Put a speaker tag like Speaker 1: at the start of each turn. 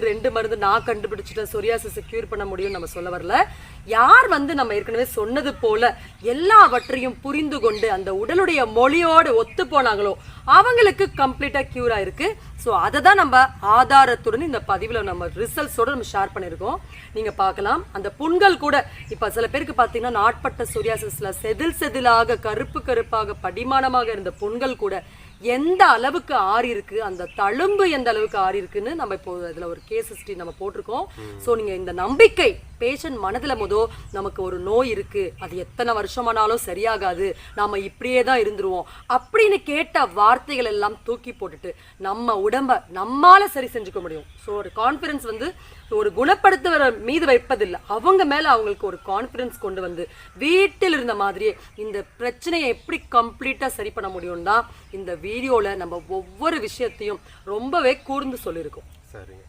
Speaker 1: 2 மருந்து நான் கண்டுபிடிச்சிட்டேன் சொரியாசிஸை கியூர் பண்ண முடியும் நம்ம சொல்ல வரல. யார் நம்ம ஏற்கனவே சொன்னது போல எல்லாவற்றையும் புரிந்து கொண்டு அந்த உடலுடைய மொழியோடு ஒத்து போனாங்களோ அவங்களுக்கு கம்ப்ளீட்டா கியூர் ஆயிருக்கு. ஸோ அதை தான் நம்ம ஆதாரத்துடன் இந்த பதிவில் நம்ம ரிசல்ட்ஸோட நம்ம ஷேர் பண்ணியிருக்கோம். நீங்க பார்க்கலாம் அந்த புண்கள் கூட இப்போ சில பேருக்கு பார்த்தீங்கன்னா நாட்பட்ட சொரியாசிஸ்ல செதிலாக கருப்பாக படிமானமாக இருந்த புண்கள் கூட எந்த அளவுக்கு ஆறி இருக்கு, அந்த தழும்பு எந்த அளவுக்கு ஆறி இருக்குன்னு நம்ம இப்போ இதுல ஒரு கேஸ் ஹிஸ்டரி நம்ம போட்டிருக்கோம். ஸோ நீங்க இந்த நம்பிக்கை பேஷண்ட் மனதுல நமக்கு ஒரு நோய் இருக்கு, அது எத்தனை வருஷமானாலும் சரியாகாது, நாம இப்படியே தான் இருந்துருவோம் அப்படின்னு கேட்ட வார்த்தைகள் எல்லாம் தூக்கி போட்டுட்டு நம்ம உடம்ப நம்மால சரி செஞ்சுக்க முடியும். ஸோ ஒரு கான்ஃபிடன்ஸ் ஒரு குணப்படுத்துவர மீது வைப்பதில்லை, அவங்க மேல அவங்களுக்கு ஒரு கான்ஃபிடன்ஸ் கொண்டு வந்து வீட்டில் இருந்த மாதிரியே இந்த பிரச்சனையை எப்படி கம்ப்ளீட்டா சரி பண்ண முடியும்னா இந்த வீடியோல நம்ம ஒவ்வொரு விஷயத்தையும் ரொம்பவே கூர்ந்து சொல்லியிருக்கோம்.
Speaker 2: சரிங்க.